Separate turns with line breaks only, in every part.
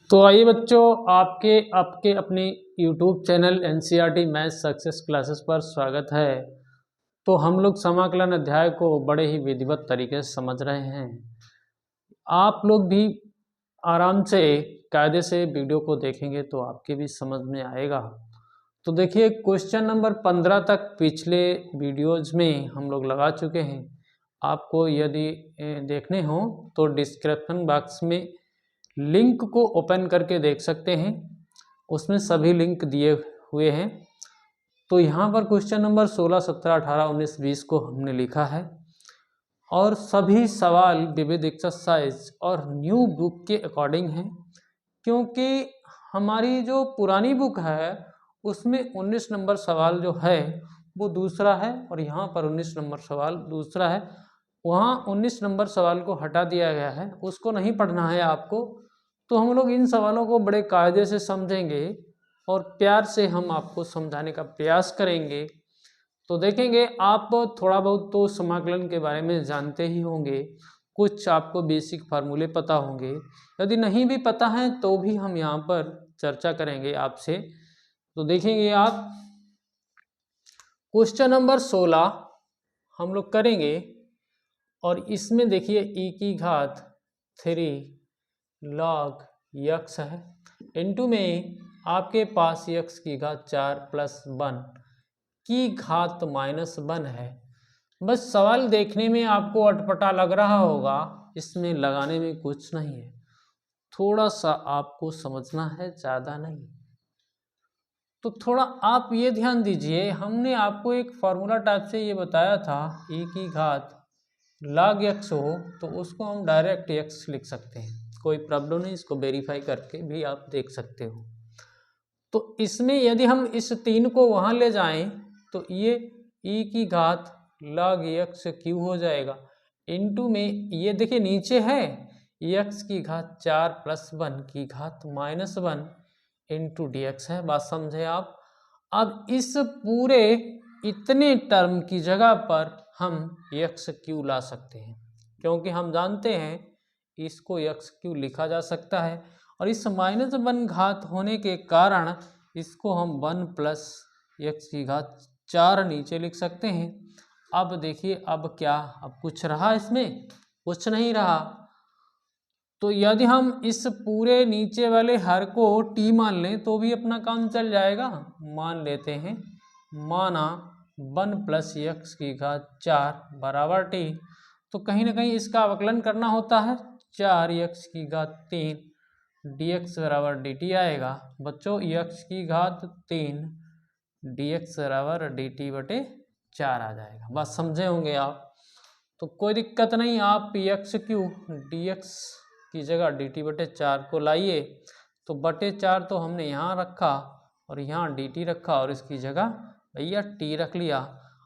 तो आइए बच्चों, आपके आपके अपने YouTube channel NCERT math success classes पर स्वागत है। तो हम लोग समाकलन अध्याय को बड़े ही विधिवत तरीके से समझ रहे हैं। आप लोग भी आराम से कायदे से वीडियो को देखेंगे तो आपके भी समझ में आएगा। तो देखिए, क्वेश्चन नंबर 15 तक पिछले वीडियोज में हम लोग लगा चुके हैं। आपको यदि देखने हो तो डिस्क्रिप्शन बॉक्स में लिंक को ओपन करके देख सकते हैं, उसमें सभी लिंक दिए हुए हैं। तो यहाँ पर क्वेश्चन नंबर 16, 17, 18, 19, 20 को हमने लिखा है और सभी सवाल विविध एक्सरसाइज और न्यू बुक के अकॉर्डिंग हैं, क्योंकि हमारी जो पुरानी बुक है उसमें 19 नंबर सवाल जो है वो दूसरा है और यहाँ पर 19 नंबर सवाल दूसरा है। वहाँ 19 नंबर सवाल को हटा दिया गया है, उसको नहीं पढ़ना है आपको। तो हम लोग इन सवालों को बड़े कायदे से समझेंगे और प्यार से हम आपको समझाने का प्रयास करेंगे। तो देखेंगे, आप थोड़ा बहुत तो समाकलन के बारे में जानते ही होंगे, कुछ आपको बेसिक फार्मूले पता होंगे। यदि नहीं भी पता है तो भी हम यहाँ पर चर्चा करेंगे आपसे। तो देखेंगे आप, क्वेश्चन नंबर 16 हम लोग करेंगे और इसमें देखिए e की घात 3 log यक्स है, इनटू में आपके पास यक्स की घात 4 प्लस 1 की घात -1 है। बस सवाल देखने में आपको अटपटा लग रहा होगा, इसमें लगाने में कुछ नहीं है, थोड़ा सा आपको समझना है, ज़्यादा नहीं। तो थोड़ा आप ये ध्यान दीजिए, हमने आपको एक फार्मूला टाइप से ये बताया था, e की घात log x हो तो उसको हम डायरेक्ट x लिख सकते हैं, कोई प्रॉब्लम नहीं, इसको वेरीफाई करके भी आप देख सकते हो। तो इसमें यदि हम इस 3 को वहाँ ले जाएं तो ये e की घात log x क्यू हो जाएगा, इनटू में ये देखिए नीचे है x की घात 4 प्लस 1 की घात -1 इंटू डी एक्स है। बात समझे आप। अब इस पूरे इतने टर्म की जगह पर हम यक्स क्यू ला सकते हैं, क्योंकि हम जानते हैं इसको यक्स क्यू लिखा जा सकता है और इस -1 घात होने के कारण इसको हम 1 प्लस यक्स की घात 4 नीचे लिख सकते हैं। अब देखिए, अब क्या, अब कुछ रहा इसमें? कुछ नहीं रहा। तो यदि हम इस पूरे नीचे वाले हर को t मान लें तो भी अपना काम चल जाएगा। मान लेते हैं, माना 1 प्लस यक्स की घात 4 बराबर t, तो कहीं ना कहीं इसका अवकलन करना होता है, 4 यक्स की घात 3 dx बराबर dt आएगा। बच्चों, यक्स की घात 3 dx बराबर dt बटे 4 आ जाएगा। बात समझे होंगे आप। तो कोई दिक्कत नहीं, आप यक्स क्यू dx की जगह dt बटे 4 को लाइए, तो बटे 4 तो हमने यहाँ रखा और यहाँ dt रखा और इसकी जगह भैया t रख लिया।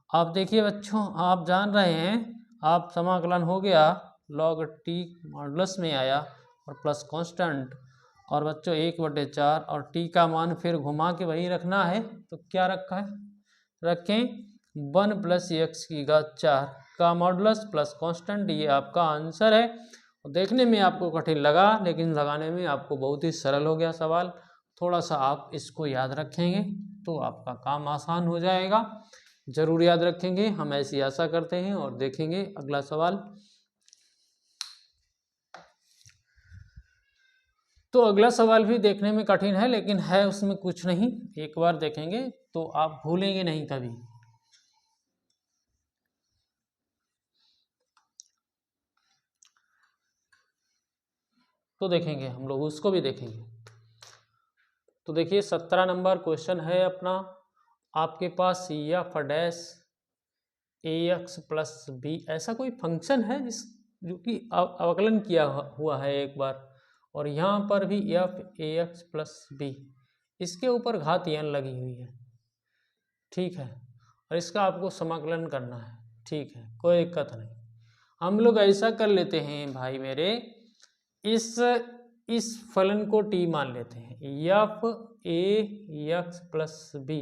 आप देखिए बच्चों, आप जान रहे हैं, आप समाकलन हो गया, log t मॉडुलस में आया और प्लस कांस्टेंट, और बच्चों 1/4 और t का मान फिर घुमा के वही रखना है। तो क्या रखा है? रखें 1 प्लस एक्स की घात 4 का मॉडुलस प्लस कांस्टेंट, ये आपका आंसर है। देखने में आपको कठिन लगा, लेकिन लगाने में आपको बहुत ही सरल हो गया सवाल। थोड़ा सा आप इसको याद रखेंगे तो आपका काम आसान हो जाएगा। जरूर याद रखेंगे, हम ऐसी आशा करते हैं। और देखेंगे अगला सवाल। तो अगला सवाल भी देखने में कठिन है, लेकिन है उसमें कुछ नहीं, एक बार देखेंगे तो आप भूलेंगे नहीं कभी। तो देखेंगे, हम लोग उसको भी देखेंगे। तो देखिए 17 नंबर क्वेश्चन है अपना, आपके पास F dash a x plus B ऐसा कोई फंक्शन है जिस जो कि अवकलन किया हुआ है एक बार, और यहाँ पर भी f a x plus b, इसके ऊपर घात n लगी हुई है, ठीक है, और इसका आपको समाकलन करना है, ठीक है, कोई दिक्कत नहीं। हम लोग ऐसा कर लेते हैं भाई मेरे, इस फलन को t मान लेते हैं, f a x plus b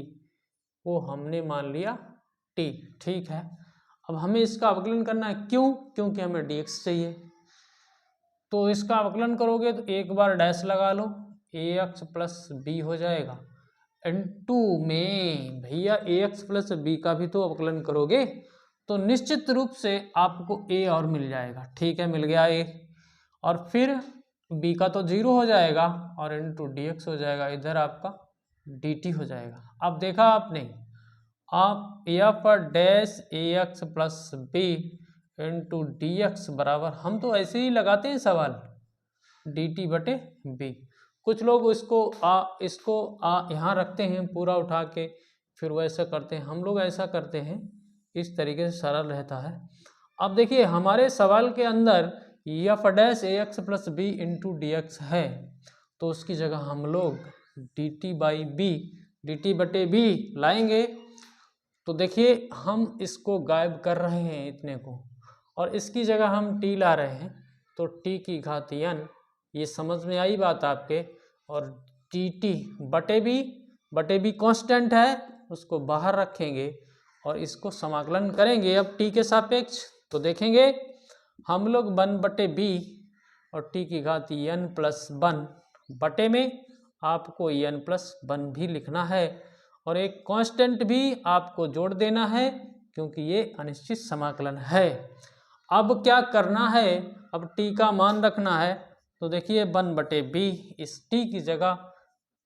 को हमने मान लिया t, ठीक है। अब हमें इसका अवकलन करना है, क्यों? क्योंकि हमें dx चाहिए। तो इसका अवकलन करोगे तो एक बार डैश लगा लो, ए एक्स प्लस बी हो जाएगा। इनटू में भैया ए एक्स प्लस बी का भी तो अवकलन करोगे तो निश्चित रूप से आपको ए और मिल जाएगा। ठीक है, मिल गया ए, और फिर बी का तो 0 हो जाएगा और इनटू डी एक्स हो जाएगा, इधर आपका डी टी हो जाएगा। अब देखा आपने, आप f dash a x plus b into d x बराबर, हम तो ऐसे ही लगाते हैं सवाल, डी टी बटे बी। कुछ लोग इसको यहाँ रखते हैं पूरा उठा के, फिर वैसा करते हैं। हम लोग ऐसा करते हैं, इस तरीके से सरल रहता है। अब देखिए हमारे सवाल के अंदर f dash a x plus b into d x है, तो उसकी जगह हम लोग d t by b, d t बटे बी लाएंगे। तो देखिए हम इसको गायब कर रहे हैं इतने को, और इसकी जगह हम टी ला रहे हैं, तो टी की घात n, ये समझ में आई बात आपके। और डी टी बटे बी कांस्टेंट है, उसको बाहर रखेंगे और इसको समाकलन करेंगे अब टी के सापेक्ष। तो देखेंगे हम लोग 1 बटे बी और टी की घात n प्लस 1 बटे में आपको n प्लस 1 भी लिखना है, और एक कांस्टेंट भी आपको जोड़ देना है क्योंकि ये अनिश्चित समाकलन है। अब क्या करना है, अब t का मान रखना है। तो देखिए 1 बटे बी, इस t की जगह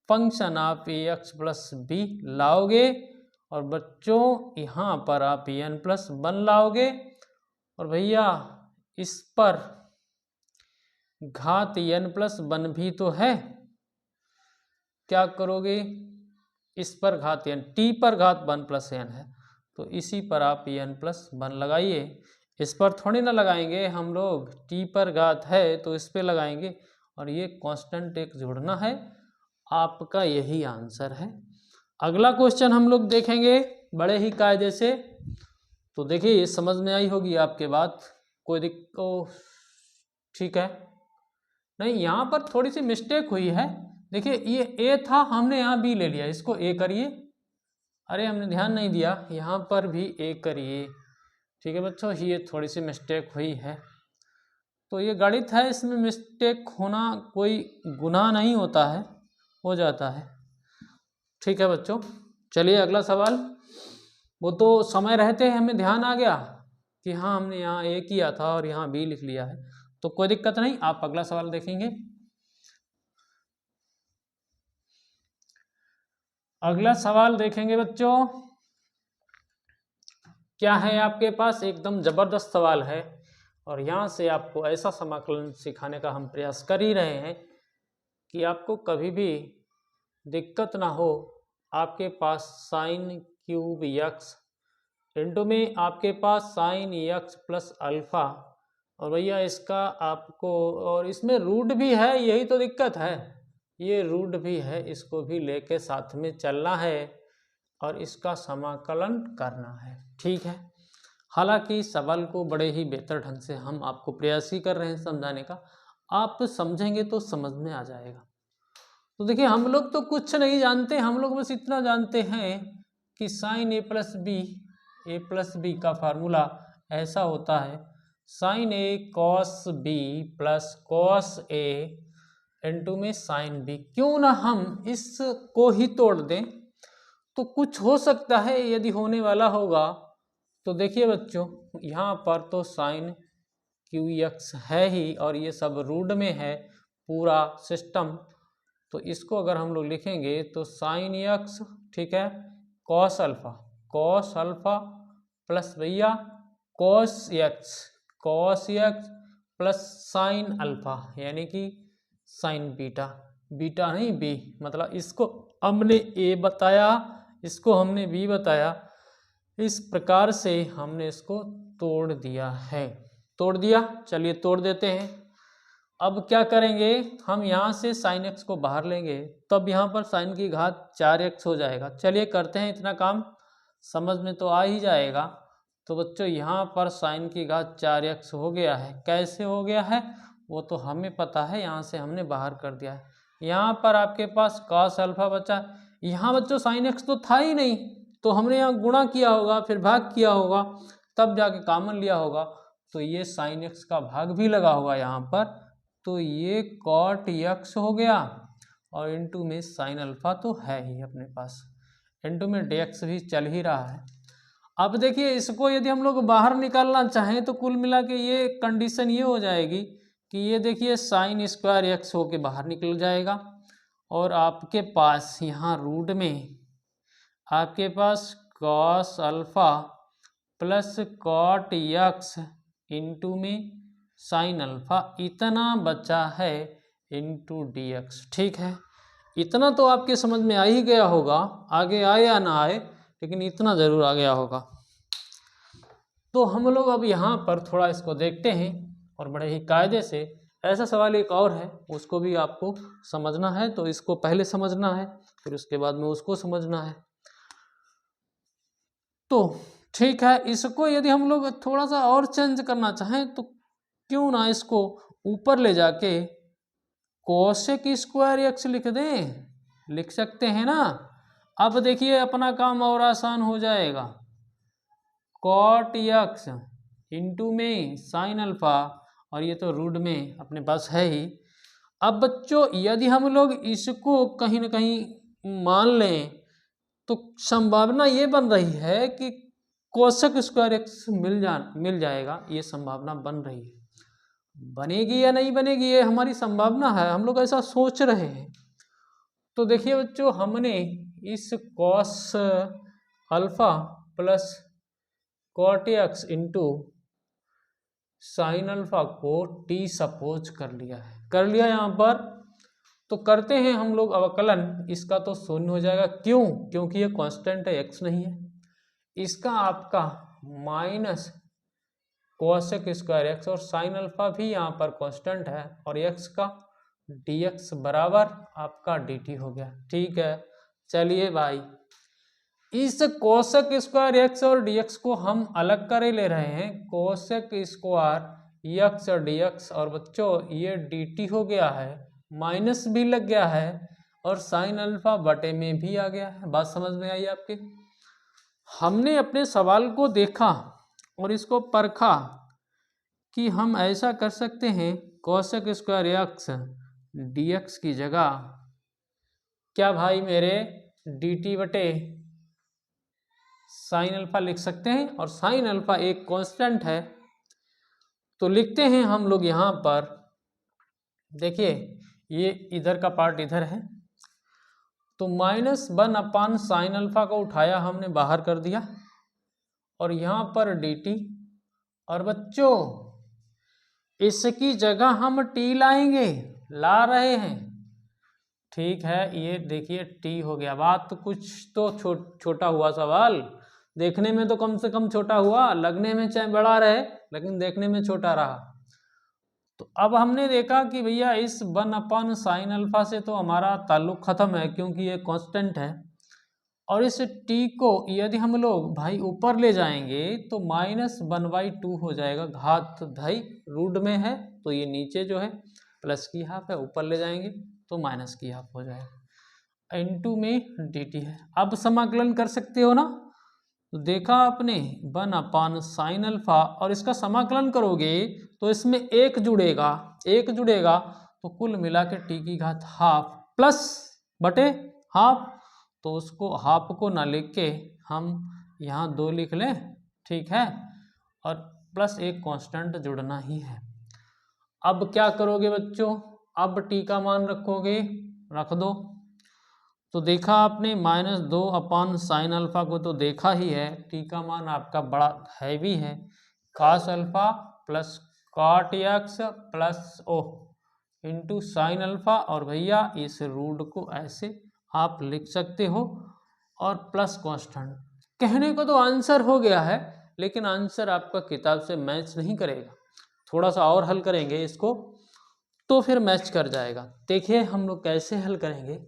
फंक्शन आप ए एक्स प्लस बी लाओगे, और बच्चों यहाँ पर आप n प्लस 1 लाओगे, और भैया इस पर घात n प्लस 1 भी तो है, क्या करोगे, इस पर घात n, t पर घात 1 प्लस n है, तो इसी पर आप n प्लस 1 लगाइए। इस पर थोड़ी ना लगाएंगे हम लोग, t पर घात है तो इस पे लगाएंगे, और ये कांस्टेंट एक जोड़ना है। आपका यही आंसर है। अगला क्वेश्चन हम लोग देखेंगे बड़े ही कायदे से। तो देखिए ये समझ में आई होगी आपके बात, कोई दिक्कत, ठीक है। नहीं, यहाँ पर थोड़ी सी मिस्टेक हुई है। देखिए ये ए था, हमने यहाँ बी ले लिया, इसको ए करिए। अरे हमने ध्यान नहीं दिया, यहाँ पर भी ए करिए। ठीक है बच्चों, ये थोड़ी सी मिस्टेक हुई है। तो ये गणित है, इसमें मिस्टेक होना कोई गुनाह नहीं होता है, हो जाता है। ठीक है बच्चों, चलिए अगला सवाल। वो तो समय रहते हमें ध्यान आ गया कि हाँ हमने यहाँ ए किया था और यहाँ बी लिख लिया है, तो कोई दिक्कत नहीं। आप अगला सवाल देखेंगे। अगला सवाल देखेंगे बच्चों, क्या है आपके पास, एकदम जबरदस्त सवाल है, और यहाँ से आपको ऐसा समाकलन सिखाने का हम प्रयास कर ही रहे हैं कि आपको कभी भी दिक्कत ना हो। आपके पास साइन क्यूब यक्स इंटू में आपके पास साइन यक्स प्लस अल्फा, और भैया इसका आपको, और इसमें रूट भी है, यही तो दिक्कत है, ये रूट भी है, इसको भी लेके साथ में चलना है और इसका समाकलन करना है। ठीक है, हालांकि सवाल को बड़े ही बेहतर ढंग से हम आपको प्रयास ही कर रहे हैं समझाने का, आप समझेंगे तो समझ में आ जाएगा। तो देखिए हम लोग तो कुछ नहीं जानते, हम लोग बस इतना जानते हैं कि साइन ए प्लस बी का फार्मूला ऐसा होता है, sign A cos B plus cos A into में साइन बी। क्यों ना हम इसको ही तोड़ दें, तो कुछ हो सकता है यदि होने वाला होगा। तो देखिए बच्चों, यहाँ पर तो साइन क्यू एक्स है ही, और ये सब रूट में है पूरा सिस्टम। तो इसको अगर हम लोग लिखेंगे तो साइन एक्स, ठीक है, कॉस अल्फा प्लस भैया cos x plus sine alpha, यानी कि साइन बीटा नहीं बी, मतलब इसको हमने ए बताया, इसको हमने बी बताया, इस प्रकार से हमने इसको तोड़ दिया है। तोड़ दिया, चलिए तोड़ देते हैं। अब क्या करेंगे, हम यहाँ से साइन एक्स को बाहर लेंगे, तब यहाँ पर साइन की घात 4x हो जाएगा। चलिए करते हैं, इतना काम समझ में तो आ ही जाएगा। तो बच्चों यहाँ पर साइन की घात 4x हो गया है। कैसे हो गया है वो तो हमें पता है, यहाँ से हमने बाहर कर दिया है। यहाँ पर आपके पास cos अल्फा बचा। यहाँ बच्चों साइन एक्स तो था ही नहीं, तो हमने यहाँ गुणा किया होगा, फिर भाग किया होगा, तब जाके कॉमन लिया होगा, तो ये साइन एक्स का भाग भी लगा होगा यहाँ पर, तो ये cot x हो गया, और इनटू में साइन अल्फा तो है ही अपने पास, इनटू में dx भी चल ही रहा है। अब देखिए इसको यदि हम लोग बाहर निकालना चाहें तो कुल मिला के ये कंडीशन ये हो जाएगी कि ये देखिए साइन स्क्वायर एक्स होके बाहर निकल जाएगा और आपके पास यहाँ रूट में आपके पास cos alpha plus cot x into में साइन अल्फा इतना बचा है इंटू डी एक्स। ठीक है, इतना तो आपके समझ में आ ही गया होगा, आगे आए या ना आए लेकिन इतना ज़रूर आ गया होगा। तो हम लोग अब यहाँ पर थोड़ा इसको देखते हैं और बड़े ही कायदे से। ऐसा सवाल एक और है, उसको भी आपको समझना है, तो इसको पहले समझना है फिर उसके बाद में उसको समझना है। तो ठीक है, इसको यदि हम लोग थोड़ा सा और चेंज करना चाहें तो क्यों ना इसको ऊपर ले जाके कोसेक स्क्वायर एक्स लिख दें, लिख सकते हैं ना। अब देखिए अपना काम और आसान हो जाएगा, कॉट एक्स इंटू में साइन अल्फा और ये तो रूट में अपने पास है ही। अब बच्चों यदि हम लोग इसको कहीं ना कहीं मान लें तो संभावना ये बन रही है कि कोसेक स्क्वायर एक्स मिल जाएगा, ये संभावना बन रही है। बनेगी या नहीं बनेगी ये हमारी संभावना है, हम लोग ऐसा सोच रहे हैं। तो देखिए बच्चों, हमने इस cos alpha plus cot x into sine alpha को टी सपोज कर लिया यहाँ पर। तो करते हैं हम लोग अवकलन, इसका तो शून्य हो जाएगा। क्यों? क्योंकि ये कांस्टेंट है, एक्स नहीं है। इसका आपका माइनस कोसेक स्क्वायर एक्स और साइन अल्फा भी यहाँ पर कांस्टेंट है और एक्स का dx बराबर आपका dt हो गया। ठीक है, चलिए भाई इस कोसेक स्क्वायर एक्स और dx को हम अलग करे ले रहे हैं, कोसेक स्क्वायर एक्स और dx, और बच्चों ये dt हो गया है, माइनस भी लग गया है और साइन अल्फा बटे में भी आ गया है। बात समझ में आई आपके? हमने अपने सवाल को देखा और इसको परखा कि हम ऐसा कर सकते हैं, कोसेक स्क्वायर एक्स dx की जगह क्या भाई मेरे dt बटे साइन अल्फा लिख सकते हैं, और साइन अल्फा एक कांस्टेंट है तो लिखते हैं हम लोग यहाँ पर। देखिए ये इधर का पार्ट इधर है तो -1 साइन अल्फा को उठाया हमने बाहर कर दिया और यहाँ पर dt, और बच्चों इसकी जगह हम t लाएंगे, ला रहे हैं। ठीक है, ये देखिए t हो गया। बात तो कुछ तो छोटा हुआ सवाल, देखने में तो कम से कम छोटा हुआ, लगने में चाहे बड़ा रहे लेकिन देखने में छोटा रहा। तो अब हमने देखा कि भैया इस 1 साइन अल्फा से तो हमारा ताल्लुक खत्म है क्योंकि ये कांस्टेंट है, और इस t को यदि हम लोग भाई ऊपर ले जाएंगे तो -1/2 हो जाएगा। घात भाई रूट में है तो ये नीचे जो है प्लस की हाफ है, ऊपर ले जाएंगे तो माइनस की हाफ हो जाएगा, इनटू में dt है। अब समाकलन कर सकते हो ना, तो देखा आपने 1 साइन अल्फा, और इसका समाकलन करोगे तो इसमें एक जुड़ेगा तो कुल मिला के टी की घात हाफ प्लस बटे हाफ, तो उसको हाफ को ना लिख के हम यहाँ 2 लिख लें। ठीक है, और प्लस एक कांस्टेंट जुड़ना ही है। अब क्या करोगे बच्चों, अब टी का मान रखोगे, रख दो। तो देखा आपने -2 साइन अल्फा को तो देखा ही है, टी का मान आपका बड़ा हैवी है, cos alpha plus cot x plus o into sine alpha, और भैया इस रूट को ऐसे आप लिख सकते हो और प्लस कांस्टेंट। कहने को तो आंसर हो गया है लेकिन आंसर आपका किताब से मैच नहीं करेगा, थोड़ा सा और हल करेंगे इसको तो फिर मैच कर जाएगा। देखिए हम लोग कैसे हल करेंगे।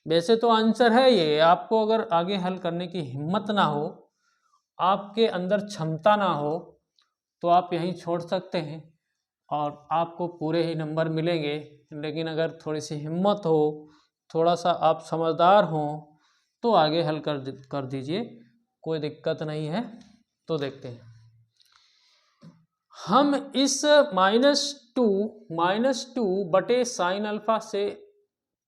वैसे तो आंसर है ये, आपको अगर आगे हल करने की हिम्मत ना हो, आपके अंदर क्षमता ना हो तो आप यहीं छोड़ सकते हैं और आपको पूरे ही नंबर मिलेंगे। लेकिन अगर थोड़ी सी हिम्मत हो, थोड़ा सा आप समझदार हो तो आगे हल कर दीजिए, कोई दिक्कत नहीं है। तो देखते हैं हम इस -2 बटे साइन अल्फा से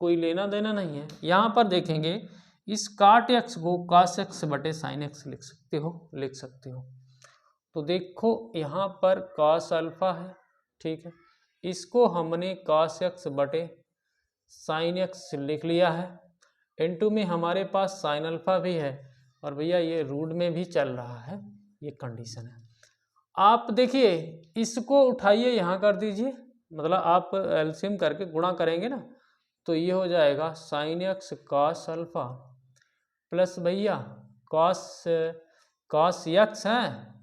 कोई लेना देना नहीं है। यहाँ पर देखेंगे इस काट एक्स को कास एक्स बटे साइन एक्स लिख सकते हो। तो देखो यहाँ पर कास अल्फा है, ठीक है, इसको हमने कास एक्स बटे साइन एक्स लिख लिया है। इनटू में हमारे पास साइन अल्फा भी है और भैया ये रूट में भी चल रहा है, ये कंडीशन है। आप देखिए इसको उठाइए, यहाँ कर दीजिए, मतलब आप एलसीएम करके गुणा करेंगे ना, तो ये हो जाएगा sine x cos alpha plus भैया कॉस एक्स है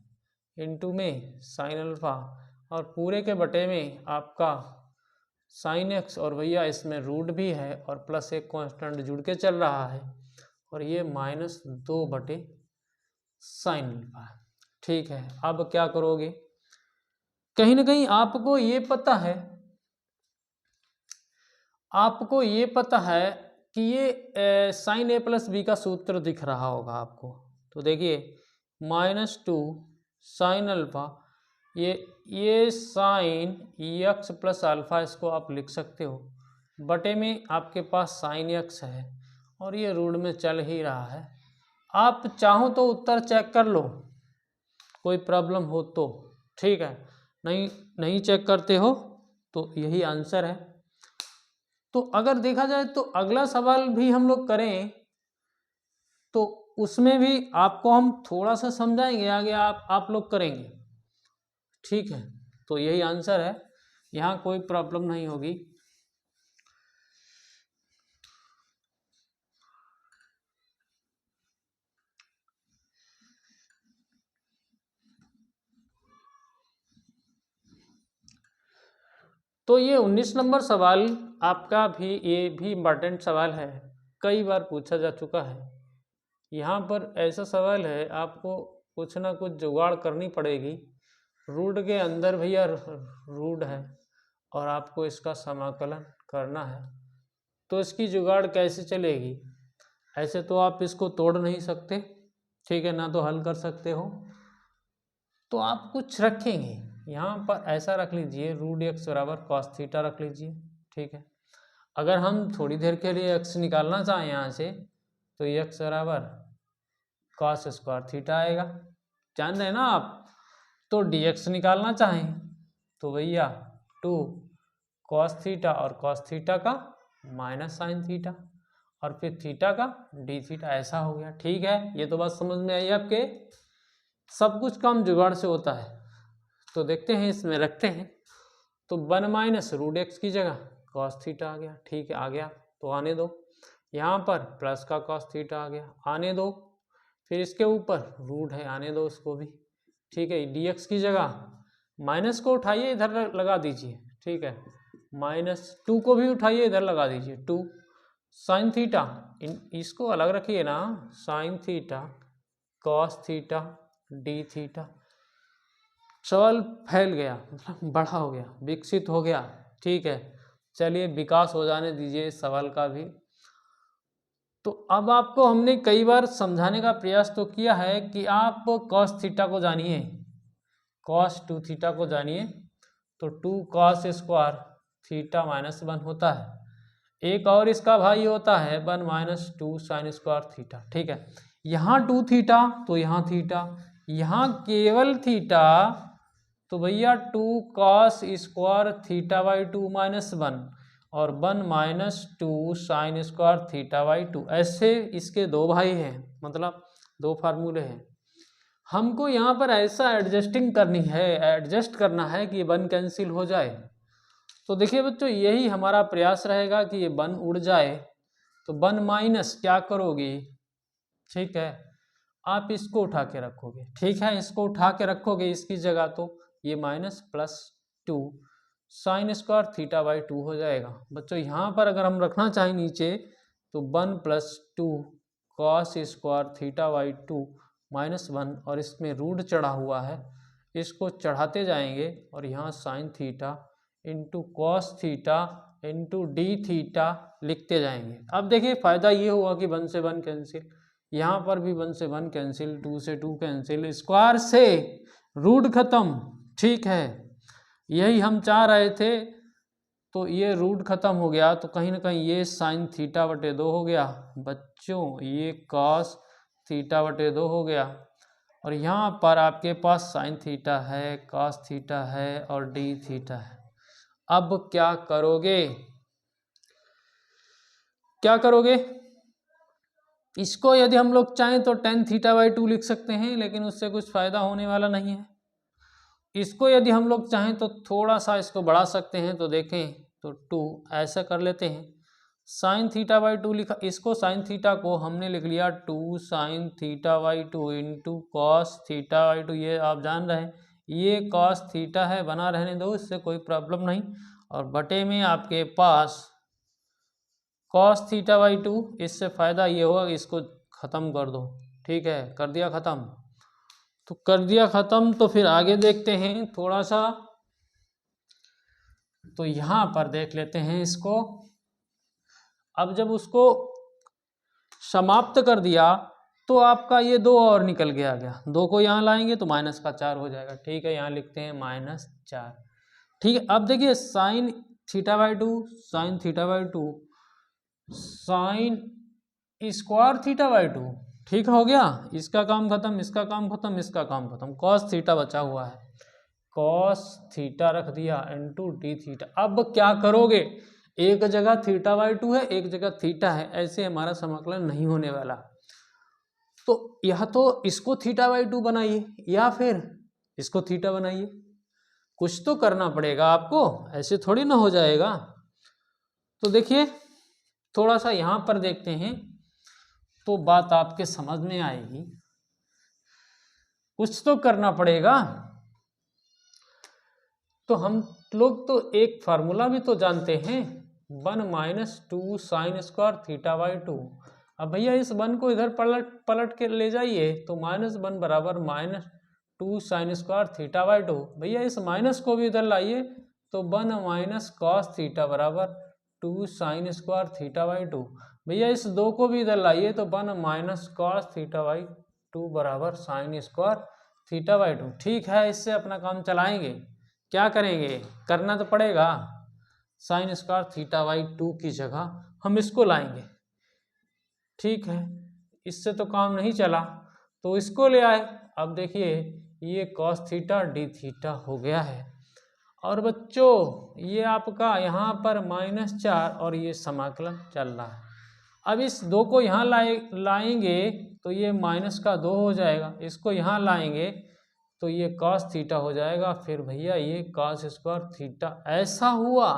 इनटू में साइन अल्फा और पूरे के बटे में आपका साइन एक्स और भैया इसमें रूट भी है और प्लस एक कांस्टेंट जुड़ के चल रहा है और ये -2 बटे साइन अल्फा है, ठीक है। अब क्या करोगे, कहीं ना कहीं आपको ये पता है कि ये साइन ए प्लस बी का सूत्र दिख रहा होगा आपको। तो देखिए -2 साइन अल्फा, ये साइन एक्स प्लस अल्फा, इसको आप लिख सकते हो, बटे में आपके पास साइन एक्स है और ये रूट में चल ही रहा है। आप चाहो तो उत्तर चेक कर लो, कोई प्रॉब्लम हो तो, ठीक है, नहीं चेक करते हो तो यही आंसर है। तो अगर देखा जाए तो अगला सवाल भी हम लोग करें तो उसमें भी आपको हम थोड़ा सा समझाएंगे, आगे आप लोग करेंगे, ठीक है। तो यही आंसर है, यहाँ कोई प्रॉब्लम नहीं होगी। तो ये 19 नंबर सवाल आपका भी, ये भी इम्पॉर्टेंट सवाल है, कई बार पूछा जा चुका है। यहाँ पर ऐसा सवाल है, आपको कुछ ना कुछ जुगाड़ करनी पड़ेगी। रूट के अंदर भैया रूट है और आपको इसका समाकलन करना है, तो इसकी जुगाड़ कैसे चलेगी? ऐसे तो आप इसको तोड़ नहीं सकते, ठीक है, ना तो हल कर सकते हो, तो आप कुछ रखेंगे यहाँ पर, ऐसा रख लीजिए रूट एक्स बराबर कॉस थीटा रख लीजिए, ठीक है। अगर हम थोड़ी देर के लिए एक्स निकालना चाहें यहाँ से, तो एक्स बराबर कॉस स्क्वायर थीटा आएगा, जान रहे हैं ना आप। तो dx निकालना चाहें तो भैया 2 कॉस थीटा और कॉस थीटा का माइनस साइन थीटा और फिर थीटा का डी थीटा, ऐसा हो गया, ठीक है। ये तो बात समझ में आई आपके, सब कुछ काम जुगाड़ से होता है। तो देखते हैं, इसमें रखते हैं, तो 1 माइनस रूट एक्स की जगह कॉस थीटा आ गया, ठीक है, आ गया तो आने दो। यहाँ पर प्लस का कॉस थीटा आ गया, आने दो। फिर इसके ऊपर रूट है, आने दो उसको भी, ठीक है। dx की जगह माइनस को उठाइए, इधर लगा दीजिए, ठीक है, -2 को भी उठाइए, इधर लगा दीजिए 2 साइन थीटा, इसको अलग रखिए ना, sine theta cos theta D theta. सवाल फैल गया, मतलब बड़ा हो गया, विकसित हो गया, ठीक है। चलिए विकास हो जाने दीजिए इस सवाल का भी। तो अब आपको हमने कई बार समझाने का प्रयास तो किया है कि आप कॉस थीटा को जानिए, कॉस 2 थीटा को जानिए, तो 2 कॉस स्क्वायर थीटा -1 होता है। एक और इसका भाई होता है 1 - 2 साइन स्क्वायर थीटा, ठीक है। यहाँ 2 थीटा तो यहाँ थीटा, यहाँ केवल थीटा, तो भैया 2 कॉस स्क्वायर थीटा बाई 2 -1 और 1 - 2 साइन स्क्वायर थीटा बाई 2, ऐसे इसके दो भाई हैं, मतलब दो फार्मूले हैं। हमको यहाँ पर ऐसा एडजस्टिंग करनी है, एडजस्ट करना है कि ये 1 कैंसिल हो जाए। तो देखिए बच्चों, यही हमारा प्रयास रहेगा कि ये 1 उड़ जाए। तो 1 माइनस क्या करोगे, ठीक है, आप इसको उठा के रखोगे, ठीक है, इसको उठा के रखोगे इसकी जगह, तो ये -+2 साइन स्क्वायर थीटा बाई 2 हो जाएगा। बच्चों यहाँ पर अगर हम रखना चाहें नीचे, तो 1 + 2 कॉस स्क्वायर थीटा बाई 2 -1 और इसमें रूट चढ़ा हुआ है, इसको चढ़ाते जाएंगे और यहाँ sine theta into cos theta into D theta लिखते जाएंगे। अब देखिए फ़ायदा ये हुआ कि 1 से 1 कैंसिल, यहाँ पर भी 1 से 1 कैंसिल, 2 से 2 कैंसिल, स्क्वायर से रूट खत्म, ठीक है। यही हम चाह रहे थे तो ये रूट खत्म हो गया, तो कहीं ना कहीं ये साइन थीटा बटे 2 हो गया बच्चों, ये कॉस थीटा बटे 2 हो गया, और यहाँ पर आपके पास साइन थीटा है, कॉस थीटा है और डी थीटा है। अब क्या करोगे, क्या करोगे? इसको यदि हम लोग चाहें तो टेन थीटा बाई 2 लिख सकते हैं, लेकिन उससे कुछ फायदा होने वाला नहीं है। इसको यदि हम लोग चाहें तो थोड़ा सा इसको बढ़ा सकते हैं, तो देखें तो 2 ऐसा कर लेते हैं, साइन थीटा बाई 2 लिखा, इसको साइन थीटा को हमने लिख लिया 2 sine theta by 2 into cos theta by 2। ये आप जान रहे हैं ये कॉस थीटा है, बना रहने दो, इससे कोई प्रॉब्लम नहीं। और बटे में आपके पास कॉस थीटा बाई 2, इससे फ़ायदा ये होगा कि इसको ख़त्म कर दो। ठीक है, कर दिया ख़त्म, तो कर दिया ख़त्म। तो फिर आगे देखते हैं थोड़ा सा, तो यहाँ पर देख लेते हैं इसको। अब जब उसको समाप्त कर दिया तो आपका ये 2 और निकल के आ गया, 2 को यहाँ लाएंगे तो माइनस का 4 हो जाएगा। ठीक है, यहाँ लिखते हैं -4। ठीक है, अब देखिए sine theta by 2 sine theta by 2 sine square theta by 2, ठीक हो गया, इसका काम खत्म, इसका काम खत्म, इसका काम खत्म। कॉस थीटा बचा हुआ है, कॉस थीटा रख दिया इंटू डी थीटा। अब क्या करोगे, एक जगह थीटा बाई 2 है, एक जगह थीटा है, ऐसे हमारा समाकलन नहीं होने वाला। तो या तो इसको थीटा बाई 2 बनाइए या फिर इसको थीटा बनाइए, कुछ तो करना पड़ेगा आपको, ऐसे थोड़ी ना हो जाएगा। तो देखिए थोड़ा सा यहाँ पर देखते हैं तो बात आपके समझ में आएगी, कुछ तो करना पड़ेगा। तो हम लोग तो एक फार्मूला भी तो जानते हैं, 1 - 2 साइन स्क्वायर थीटा बाई 2। अब भैया इस 1 को इधर पलट के ले जाइए, तो -1 बराबर -2 साइन स्क्वायर थीटा बाई 2। भैया इस माइनस को भी इधर लाइए, तो 1 - कॉस थीटा बराबर 2 साइन स्क्वायर थीटा बाई 2। भैया इस 2 को भी इधर लाइए, तो 1 - कॉस थीटा बाई 2 बराबर साइन स्क्वायर थीटा बाई 2। ठीक है, इससे अपना काम चलाएंगे। क्या करेंगे, करना तो पड़ेगा, साइन स्क्वायर थीटा बाई 2 की जगह हम इसको लाएंगे। ठीक है, इससे तो काम नहीं चला, तो इसको ले आए। अब देखिए ये कॉस थीटा डी थीटा हो गया है, और बच्चों ये आपका यहाँ पर -4 और ये समाकलन चल रहा है। अब इस 2 को यहाँ लाएंगे तो ये -2 हो जाएगा, इसको यहाँ लाएंगे तो ये कॉस थीटा हो जाएगा, फिर भैया ये कॉस स्क्वायर थीटा, ऐसा हुआ।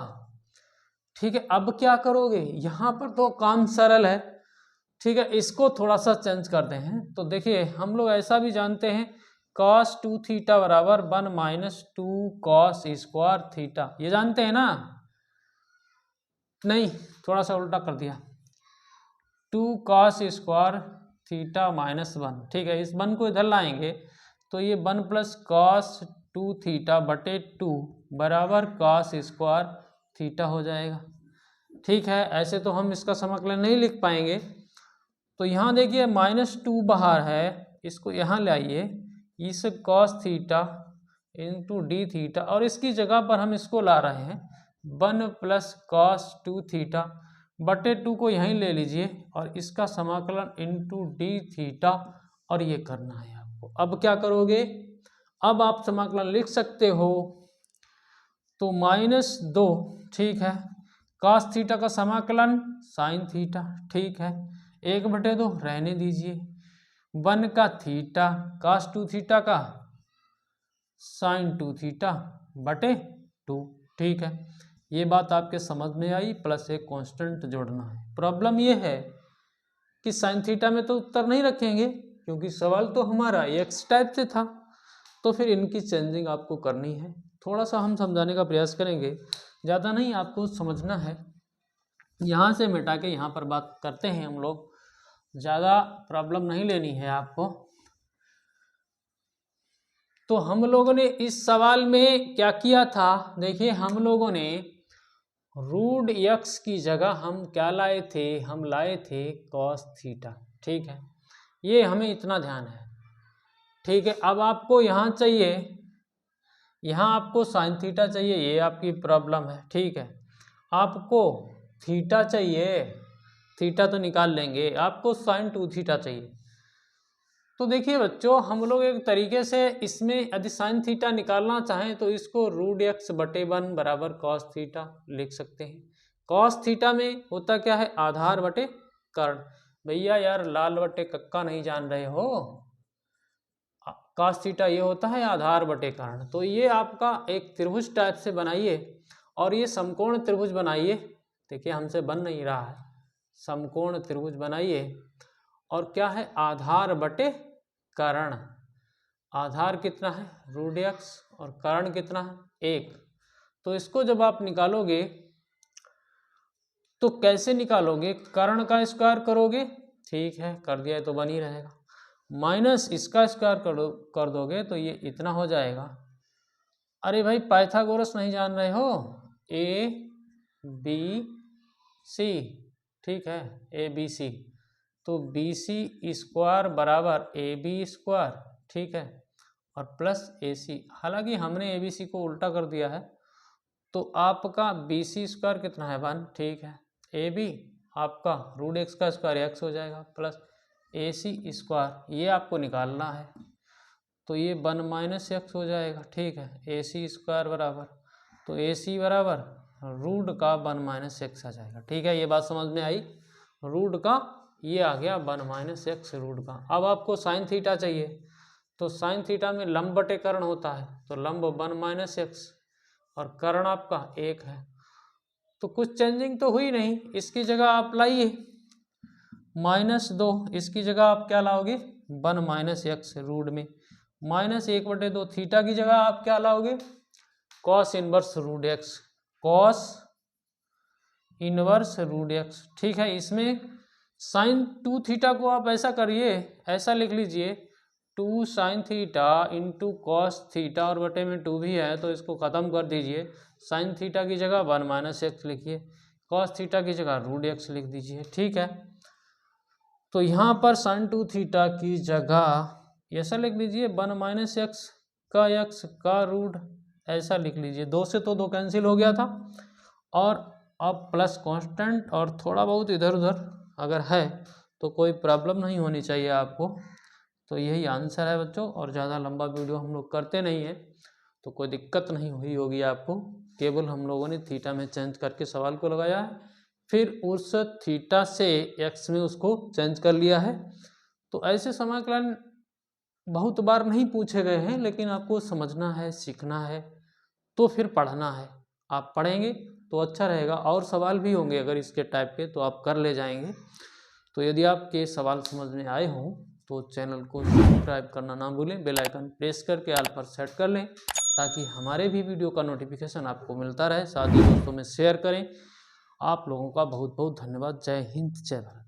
ठीक है, अब क्या करोगे, यहाँ पर तो काम सरल है। ठीक है, इसको थोड़ा सा चेंज करते हैं। तो देखिए हम लोग ऐसा भी जानते हैं, कॉस 2 थीटा बराबर 1 - 2 कॉस स्क्वायर थीटा, ये जानते हैं ना? नहीं, थोड़ा सा उल्टा कर दिया, 2 कॉस स्क्वायर थीटा -1। ठीक है, इस 1 को इधर लाएंगे तो ये 1 + कॉस 2 थीटा बटे 2 बराबर कॉस स्क्वायर थीटा हो जाएगा। ठीक है, ऐसे तो हम इसका समाकलन नहीं लिख पाएंगे। तो यहाँ देखिए -2 बाहर है, इसको यहाँ लाइए, इस cos theta into D theta, और इसकी जगह पर हम इसको ला रहे हैं 1 + कॉस 2 थीटा बटे 2 को यहीं ले लीजिए, और इसका समाकलन इंटू डी थीटा, और ये करना है आपको। अब क्या करोगे, अब आप समाकलन लिख सकते हो, तो -2, ठीक है, कॉस थीटा का समाकलन साइन थीटा, ठीक है, 1/2 रहने दीजिए, 1 का थीटा कॉस 2 थीटा का साइन 2 थीटा बटे 2। ठीक है, ये बात आपके समझ में आई, प्लस एक कांस्टेंट जोड़ना है। प्रॉब्लम ये है कि साइन थीटा में तो उत्तर नहीं रखेंगे, क्योंकि सवाल तो हमारा एक्स टाइप से था, तो फिर इनकी चेंजिंग आपको करनी है। थोड़ा सा हम समझाने का प्रयास करेंगे, ज़्यादा नहीं, आपको समझना है। यहाँ से मिटा के यहाँ पर बात करते हैं हम लोग, ज़्यादा प्रॉब्लम नहीं लेनी है आपको। तो हम लोगों ने इस सवाल में क्या किया था, देखिए हम लोगों ने रूट x की जगह हम क्या लाए थे, हम लाए थे कॉस थीटा। ठीक है, ये हमें इतना ध्यान है। ठीक है, अब आपको यहाँ चाहिए, यहाँ आपको साइन थीटा चाहिए, ये आपकी प्रॉब्लम है। ठीक है, आपको थीटा चाहिए, थीटा तो निकाल लेंगे, आपको sin 2 थीटा चाहिए। तो देखिए बच्चों, हम लोग एक तरीके से इसमें यदि sin थीटा निकालना चाहें तो इसको √x/1 बराबर cos थीटा लिख सकते हैं। cos थीटा में होता क्या है, आधार बटे कर्ण। भैया यार लाल बटे कक्का नहीं जान रहे हो, cos थीटा ये होता है आधार बटे कर्ण। तो ये आपका एक त्रिभुज टाइप से बनाइए और ये समकोण त्रिभुज बनाइए। देखिए हमसे बन नहीं रहा है, समकोण त्रिभुज बनाइए और क्या है, आधार बटे कर्ण। आधार कितना है √x और कर्ण कितना है 1। तो इसको जब आप निकालोगे तो कैसे निकालोगे, कर्ण का स्क्वायर करोगे, ठीक है कर दिया तो बन ही रहेगा, माइनस इसका स्क्वायर कर दोगे तो ये इतना हो जाएगा। अरे भाई पाइथागोरस नहीं जान रहे हो, ABC, ठीक है ABC, तो BC स्क्वायर बराबर AB स्क्वायर, ठीक है, और प्लस AC। हालांकि हमने ABC को उल्टा कर दिया है, तो आपका BC स्क्वायर कितना है 1, ठीक है, AB आपका √x का स्क्वायर x हो जाएगा प्लस AC स्क्वायर, ये आपको निकालना है तो ये 1 - x हो जाएगा, ठीक है। AC स्क्वायर बराबर, तो AC बराबर रूट का 1 - x आ जाएगा, ठीक है। ये बात समझ में आई, रूट का ये आ गया 1 - x रूट का। अब आपको sin थीटा चाहिए, तो sin थीटा में लंब बटे कर्ण होता है, तो लंब 1 - x और कर्ण आपका 1 है। तो कुछ चेंजिंग तो हुई नहीं, इसकी जगह आप लाइए -2, इसकी जगह आप क्या लाओगे 1 - x रूट में, -1/2 थीटा की जगह आप क्या लाओगे cos inverse √x, cos inverse √x, ठीक है। इसमें sin 2 थीटा को आप ऐसा करिए, ऐसा लिख लीजिए 2 sin theta into cos theta, और बटे में 2 भी है तो इसको ख़त्म कर दीजिए। sin थीटा की जगह 1 - x लिखिए, cos थीटा की जगह √x लिख दीजिए, ठीक है। तो यहाँ पर sin 2 थीटा की जगह ऐसा लिख लीजिए 1 - x का रूट, ऐसा लिख लीजिए। 2 से तो 2 कैंसिल हो गया था, और अब प्लस कांस्टेंट और थोड़ा बहुत इधर उधर अगर है तो कोई प्रॉब्लम नहीं होनी चाहिए आपको। तो यही आंसर है बच्चों, और ज़्यादा लंबा वीडियो हम लोग करते नहीं हैं तो कोई दिक्कत नहीं हुई होगी आपको। केवल हम लोगों ने थीटा में चेंज करके सवाल को लगाया है, फिर उस थीटा से एक्स में उसको चेंज कर लिया है। तो ऐसे समाकलन बहुत बार नहीं पूछे गए हैं, लेकिन आपको समझना है, सीखना है, तो फिर पढ़ना है। आप पढ़ेंगे तो अच्छा रहेगा, और सवाल भी होंगे अगर इसके टाइप के तो आप कर ले जाएंगे। तो यदि आपके सवाल समझ में आए हों तो चैनल को सब्सक्राइब करना ना भूलें, बेल आइकन प्रेस करके ऑल पर सेट कर लें ताकि हमारे भी वीडियो का नोटिफिकेशन आपको मिलता रहे। साथ ही दोस्तों में शेयर करें। आप लोगों का बहुत बहुत धन्यवाद। जय हिंद, जय भारत।